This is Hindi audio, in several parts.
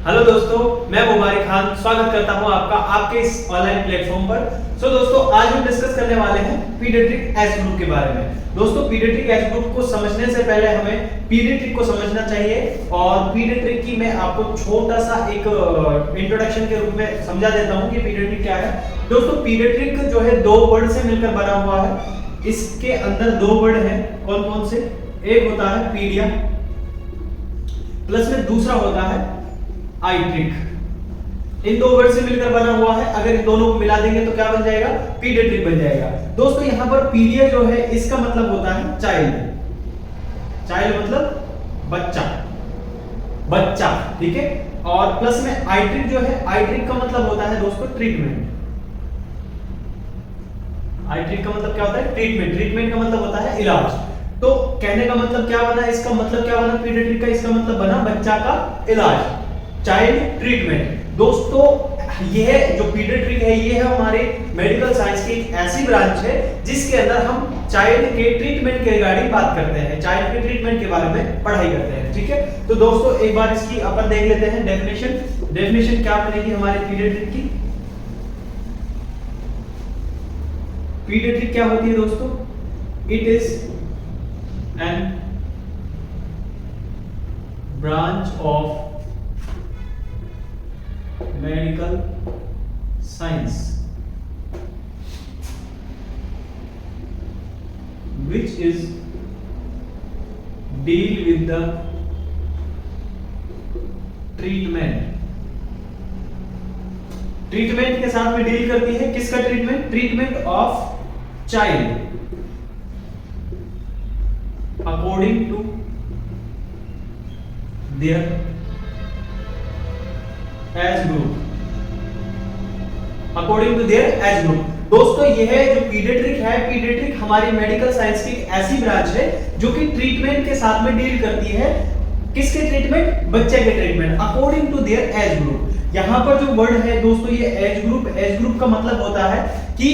हेलो दोस्तों, मैं मुबारक खान स्वागत करता हूं आपका आपके इस ऑनलाइन प्लेटफॉर्म पर। दोस्तों, आज हम डिस्कस करने वाले हैं पीडियाट्रिक एज ग्रुप के बारे में। दोस्तों, पीडियाट्रिक एज ग्रुप को समझने से पहले हमें पीडियाट्रिक को समझना चाहिए और पीडियाट्रिक की मैं आपको छोटा सा एक इंट्रोडक्शन के रूप में समझा देता हूं कि पीडियाट्रिक क्या है। दोस्तों, पीडियाट्रिक जो है दो वर्ड से मिलकर बना हुआ है। इसके अंदर दो वर्ड हैं, कौन कौन से? एक होता है पीडिया, प्लस में दूसरा होता है आइट्रिक। इन दो वर्ड से मिलकर बना हुआ है। अगर इन दोनों को मिला देंगे तो क्या बन जाएगा? पीडियाट्रिक बन जाएगा। दोस्तों, यहां पर पीडिया जो है इसका मतलब होता है चाइल्ड। चाइल्ड मतलब बच्चा, बच्चा, ठीक है। और प्लस में आइट्रिक जो है, आइट्रिक का मतलब होता है दोस्तों ट्रीटमेंट। आइट्रिक का मतलब क्या होता है? ट्रीटमेंट। ट्रीटमेंट का मतलब होता है इलाज। तो कहने का मतलब क्या बना? इसका मतलब क्या बना पीडियाट्रिक का? इसका मतलब बना बच्चा का इलाज, चाइल्ड ट्रीटमेंट। दोस्तों, यह जो पीडियाट्रिक है ये है हमारे मेडिकल साइंस की एक ऐसी ब्रांच है जिसके अंदर हम चाइल्ड के ट्रीटमेंट के रिगार्डिंग बात करते हैं, चाइल्ड के ट्रीटमेंट के बारे में पढ़ाई करते हैं, ठीक है। तो दोस्तों, एक बार इसकी अपन देख लेते हैं डेफिनेशन। डेफिनेशन क्या बनेगी हमारे पीडियाट्रिक की? पीडियाट्रिक क्या होती है दोस्तों? It is an branch of medical science which is deal with the treatment के साथ में डील करती है। किसका treatment? Treatment of child according to their age group, according to their age group. दोस्तों, यह जो पीडियाट्रिक है, पीडियाट्रिक हमारी मेडिकल साइंस की ऐसी ब्रांच है जो कि ट्रीटमेंट के साथ में डील करती है। किसके ट्रीटमेंट? बच्चे के treatment according to their age group. यहां पर जो वर्ड है दोस्तों ये एज ग्रुप, एज ग्रुप का मतलब होता है कि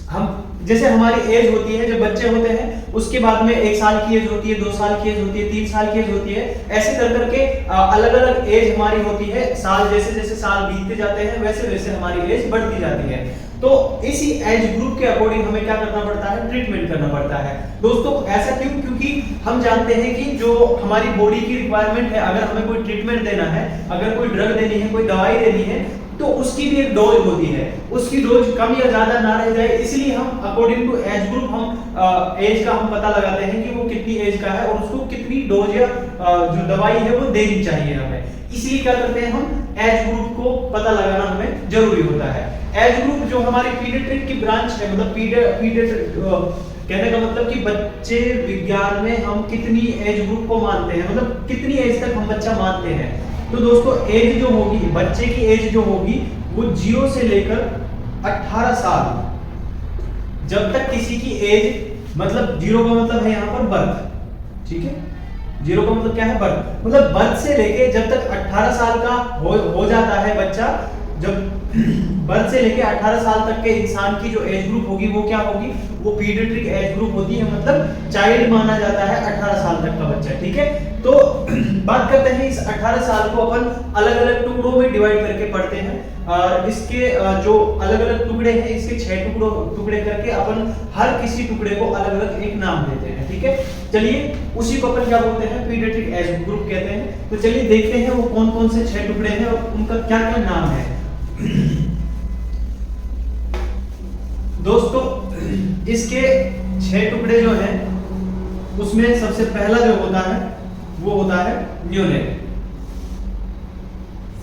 हम जैसे हमारी एज होती है, जब बच्चे होते हैं उसके बाद में 1 साल की एज होती है, 2 साल की एज होती है, 3 साल की एज होती है, ऐसे कर करके अलग अलग एज हमारी होती है। साल जैसे जैसे साल बीतते जाते हैं वैसे वैसे हमारी एज बढ़ती जाती है। तो इसी एज ग्रुप के अकॉर्डिंग हमें क्या करना पड़ता है? ट्रीटमेंट करना पड़ता है। दोस्तों, ऐसा क्यों? क्योंकि हम जानते हैं कि जो हमारी बॉडी की रिक्वायरमेंट है, अगर हमें कोई ट्रीटमेंट देना है, अगर कोई ड्रग देनी है, कोई दवाई देनी है, तो उसकी भी एक डोज होती है। उसकी डोज कम या ज्यादा ना रह जाए, इसलिए हम अकॉर्डिंग टू एज ग्रुप हम एज का हम पता लगाते हैं कि वो कितनी एज का है और उसको कितनी डोज या जो दवाई है वो देनी चाहिए हमें। इसलिए क्या करते हैं हम? एज ग्रुप को पता लगाना हमें जरूरी होता है। एज ग्रुप जो हमारी पीडियाट्रिक की ब्रांच है, मतलब पीडियाट्रिक कहने का मतलब कि बच्चे विज्ञान में हम कितनी एज ग्रुप को मानते हैं, मतलब कितनी एज तक हम बच्चा मानते हैं। तो दोस्तों, एज जो होगी, बच्चे की एज जो होगी वो 0 से लेकर 18 साल, जब तक किसी की एज, मतलब 0 का मतलब है यहाँ पर बर्थ, ठीक है। 0 का मतलब क्या है? बर्थ। मतलब बर्थ से लेके जब तक 18 साल का हो जाता है बच्चा, जब बर्थ से लेके 18 साल तक के इंसान की जो एज ग्रुप होगी वो क्या होगी? वो पीडियाट्रिक एज ग्रुप होती है, मतलब चाइल्ड माना जाता है 18 साल तक का बच्चा, ठीक है। तो बात करते हैं इस 18 साल को अपन अलग अलग टुकड़ों में डिवाइड करके पढ़ते हैं। और इसके जो अलग अलग टुकड़े हैं, इसके 6 टुकड़े करके अपन हर किसी टुकड़े को अलग अलग एक नाम देते हैं, ठीक है। चलिए, उसी को अपन क्या बोलते हैं? पीडियाट्रिक एज ग्रुप कहते हैं। तो चलिए देखते हैं वो कौन कौन से 6 टुकड़े हैं और उनका क्या क्या नाम है। दोस्तों, इसके 6 टुकड़े जो हैं उसमें सबसे पहला जो होता है वो होता है neonate.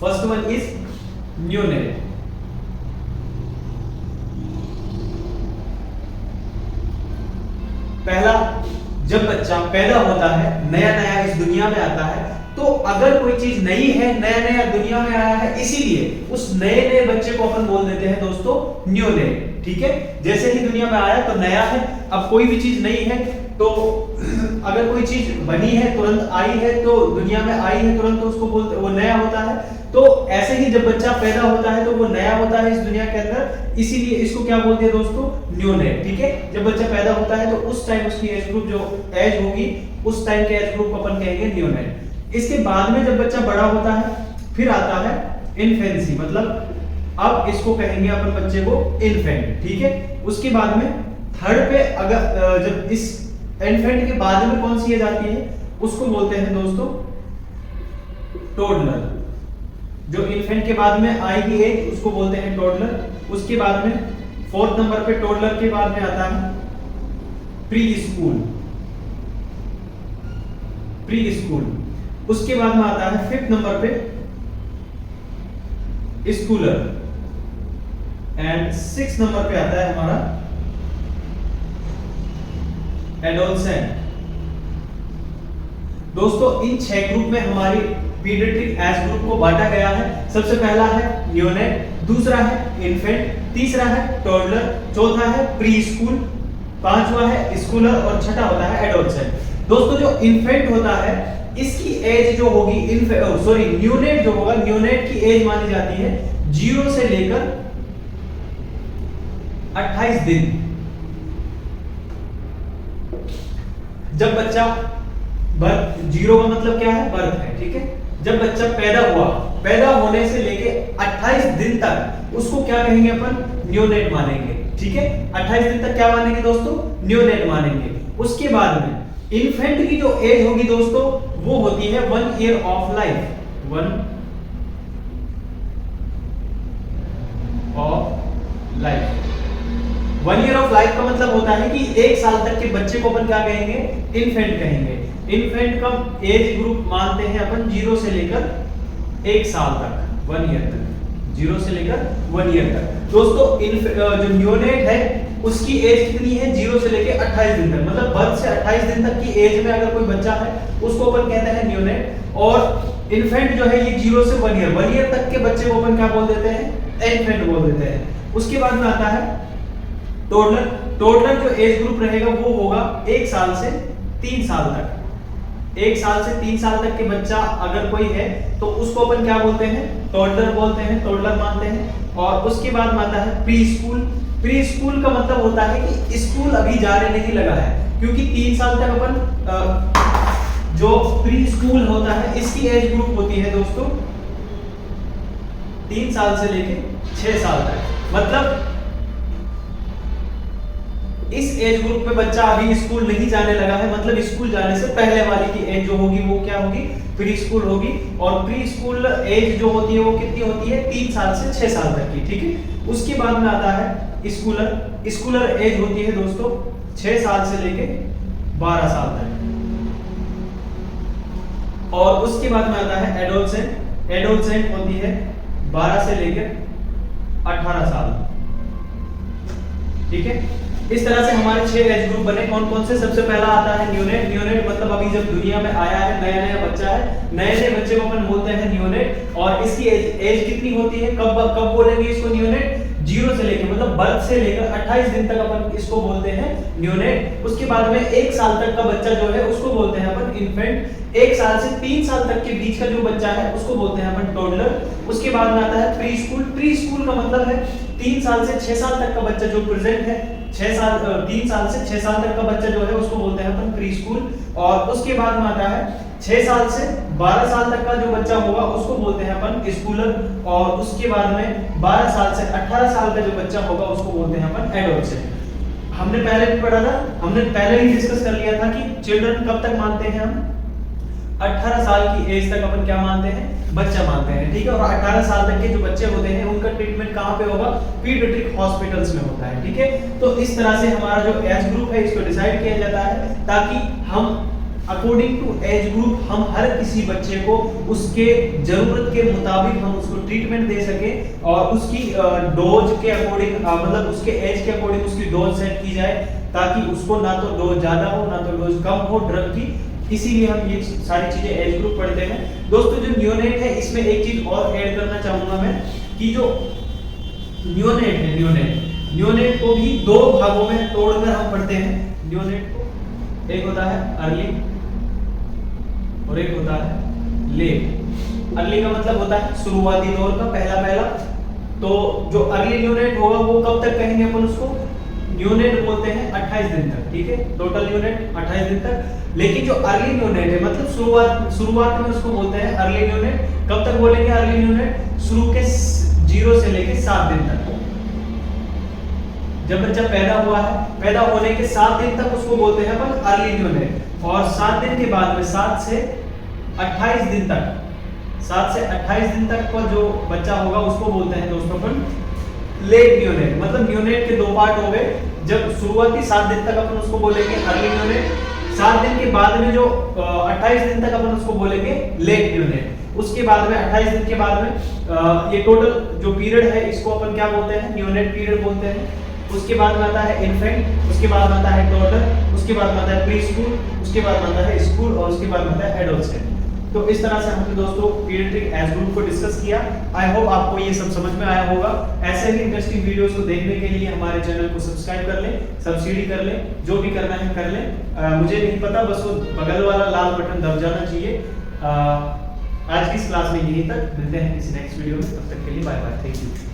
First one is neonate. पहला, जब बच्चा पैदा होता है, नया नया इस दुनिया में आता है, तो अगर कोई चीज नई है, नया नया दुनिया में आया है, इसीलिए उस नए नए बच्चे को अपन बोल देते हैं दोस्तों न्यूनेट, ठीक है। जैसे ही दुनिया में आया तो नया है। अब कोई भी चीज नई है तो अगर कोई चीज बनी है, तुरंत आई है, तो दुनिया में आई है तुरंत, तो उसको बोलते वो नया होता है। तो ऐसे ही जब बच्चा पैदा होता है तो वो नया होता है इस दुनिया के अंदर, इसीलिए इसको क्या बोलते हैं दोस्तों? न्यूनेट, ठीक है। जब बच्चा पैदा होता है तो उस टाइम उसकी एज ग्रुप जो एज होगी उस टाइम के एज ग्रुप को अपन कहेंगे न्यूनेट। इसके बाद में जब बच्चा बड़ा होता है फिर आता है इन्फेंसी, मतलब अब इसको कहेंगे अपन बच्चे को इन्फेंट, ठीक है। उसके बाद में थर्ड पे अगर जब इस इन्फेंट के बाद में कौन सी एज आती है उसको बोलते हैं दोस्तों टोडलर। जो इन्फेंट के बाद में आएगी एज उसको बोलते हैं टोडलर। उसके बाद में फोर्थ नंबर पे टोडलर के बाद में आता है प्री स्कूल, प्री स्कूल। उसके बाद में आता है फिफ्थ नंबर पे स्कूलर एंड सिक्स नंबर पे आता है हमारा एडोलसेंट। दोस्तों इन 6 ग्रुप में हमारी पीडियाट्रिक एज ग्रुप को बांटा गया है। सबसे पहला है नियोनेट, दूसरा है इन्फेंट, तीसरा है टोडलर, चौथा है प्री स्कूल, पांचवा है स्कूलर और छठा होता है एडोलसेंट। दोस्तों जो इन्फेंट होता है इसकी एज जो होगी नियोनेट जो होगा, नियोनेट की एज मानी जाती है 0 से लेकर 28 दिन। जब बच्चा बर्थ, 0 का मतलब क्या है, बर्थ है, ठीक है। जब बच्चा पैदा हुआ, पैदा होने से लेके 28 दिन तक उसको क्या कहेंगे अपन, नियोनेट मानेंगे, ठीक है। 28 दिन तक क्या मानेंगे दोस्तों, नियोनेट मानेंगे। उसके बाद में इन्फेंट की जो एज होगी दोस्तों वो होती है 1 year of life, 1 of life. 1 year of life का मतलब होता है कि 1 साल तक के बच्चे को अपन क्या कहेंगे, इन्फेंट कहेंगे। इन्फेंट का एज ग्रुप मानते हैं अपन 0 से लेकर 1 साल तक, 1 ईयर तक, 0 से लेकर 1 ईयर तक। दोस्तों जो नियोनेट है उसकी एज कितनी है, 0 से लेकर 28 दिन तक, मतलब बर्थ से 28 दिन तक की एज में अगर कोई बच्चा है उसको अपन कहते हैं नियोनेट। और इन्फेंट जो है ये 0 से 1 ईयर तक के बच्चे को अपन क्या बोल देते हैं, इन्फेंट बोल देते हैं। उसके बाद में आता है टोडलर। टोडलर जो एज ग्रुप रहेगा वो होगा 1 साल से 3 साल तक। 1 साल से 3 साल तक के बच्चा अगर कोई है तो उसको अपन क्या बोलते हैं, टोडलर बोलते हैं, टोडलर मानते हैं। और उसके बाद में आता है प्री स्कूल। प्री स्कूल का मतलब होता है कि स्कूल अभी जाने नहीं लगा है, क्योंकि 3 साल तक अपन जो प्री स्कूल होता है इसकी एज ग्रुप होती है दोस्तों 3 साल से लेके 6 साल तक। मतलब इस एज ग्रुप में बच्चा अभी स्कूल नहीं जाने लगा है, मतलब स्कूल जाने से पहले वाली की एज जो होगी वो क्या होगी, प्री स्कूल होगी। और प्री स्कूल एज जो होती है वो कितनी होती है, 3 साल से 6 साल तक की, ठीक है। उसके बाद में आता है स्कूलर। स्कूलर एज होती है दोस्तों 6 साल से लेके 12 साल तक। और उसके बाद में आता है एडोलसेंट। एडोलसेंट होती है 12 से लेकर 18 साल, ठीक है। इस तरह से हमारे 6 एज ग्रुप बने। कौन कौन से, सबसे पहला आता है नियोनेट। नियोनेट मतलब अभी जब दुनिया में आया है, नया नया बच्चा है, नए नए बच्चे को अपन बोलते हैं नियोनेट। और इसकी एज कितनी होती है, कब बोलेंगे इसको नियोनेट, 0 से लेकर मतलब बर्थ से लेकर 28 दिन तक अपन इसको बोलते हैं नियोनेट। उसके बाद में 1 साल तक का बच्चा जो है उसको बोलते हैं अपन इन्फेंट। 1 साल से 3 साल तक के बीच का जो बच्चा है उसको बोलते हैं अपन टोडलर। उसके बाद में आता है प्री स्कूल। प्री स्कूल का मतलब है 3 साल से 6 साल तक का बच्चा जो प्रेजेंट है, 3 साल से 6 साल तक का बच्चा जो है उसको बोलते हैं अपन प्री स्कूल। और उसके बाद में आता है 6 साल से 12 साल तक का जो बच्चा होगा उसको बोलते हैं अपन स्कूलर। और उसके बाद में 12 साल से 18 साल का जो बच्चा होगा उसको बोलते हैं अपन एडोलसेंट। हमने पहले भी पढ़ा था, हमने पहले ही डिस्कस कर लिया था कि चिल्ड्रन कब तक मानते हैं हम, 18 साल की एज तक अपन क्या मानते हैं, बच्चा मानते हैं, ठीक है। और 18 साल तक के जो बच्चे होते हैं उनका ट्रीटमेंट कहाँ पे होगा, पीडियाट्रिक हॉस्पिटल्स में होता है, ठीक है। तो इस तरह से हमारा जो एज ग्रुप है इसको डिसाइड किया जाता है ताकि हम अकॉर्डिंग टू एज ग्रुप हम हर किसी बच्चे को उसके जरूरत के मुताबिक हम उसको ट्रीटमेंट दे सके और उसकी डोज के अकॉर्डिंग मतलब उसके एज के अकॉर्डिंग उसकी डोज सेट की जाए ताकि उसको ना तो डोज ज्यादा हो ना तो डोज कम हो ड्रग की। इसीलिए हम ये सारी चीजें एज ग्रुप पढ़ते हैं। दोस्तों जो नियोनेट है इसमें एक चीज और ऐड करना चाहूंगा मैं कि जो नियोनेट है, नियोनेट को भी 2 भागों में तोड़कर हम पढ़ते हैं। नियोनेट को एक होता है अर्ली और एक होता है लेट। अर्ली का मतलब होता है शुरुआती दौर का, पहला। तो जो अर्ली नियोनेट होगा वो कब तक कहेंगे अपन उसको, नियोनेट बोलते हैं 28 दिन तक, ठीक है। टोटल नियोनेट 28 दिन तक। लेकिन जो अर्ली न्यूनेट है मतलब शुरुआत में उसको बोलते हैं अर्ली न्यूनेट। कब तक बोलेंगे अर्ली न्यूनेट? शुरू के 0 से लेके 7 दिन तक। जब बच्चा पैदा हुआ है, पैदा होने के 7 दिन तक उसको बोलते हैं अपन अर्ली न्यूनेट। और 7 दिन के बाद में 7 से 28 दिन तक, 7 से 28 दिन तक का जो बच्चा होगा उसको बोलते हैं दोस्तों अपन लेट न्यूनेट। मतलब न्यूनेट के 2 पार्ट हो गए। जब शुरुआती 7 दिन तक अपन उसको बोलेंगे अर्ली न्यूनेट, 7 दिन के बाद में जो 28 दिन तक अपन उसको बोलेंगे लेट न्यूनेट। उसके बाद में 28 दिन के बाद में ये टोटल जो पीरियड है इसको अपन क्या बोलते हैं? न्यूनेट पीरियड बोलते हैं। उसके बाद में आता है इन्फेंट, उसके बाद में आता है टोडलर, उसके बाद में आता है प्री स्कूल, उसके बाद में आता है स्कूल और उसके बाद में आता है एडोलसेंट। तो इस तरह से हमने दोस्तों पीडियाट्रिक एज ग्रुप को डिस्कस किया। आई होप आपको ये सब समझ में आया होगा। ऐसे ही इंटरेस्टिंग वीडियोस को देखने के लिए हमारे चैनल को सब्सक्राइब कर लें, सब्सिडी कर लें, जो भी करना है कर लें। मुझे नहीं पता, बस वो बगल वाला लाल बटन दब जाना चाहिए। आज की इस क्लास में यहीं तक, मिलते हैं किसी नेक्स्ट वीडियो में। तब तक के लिए बाय बाय, थैंक यू।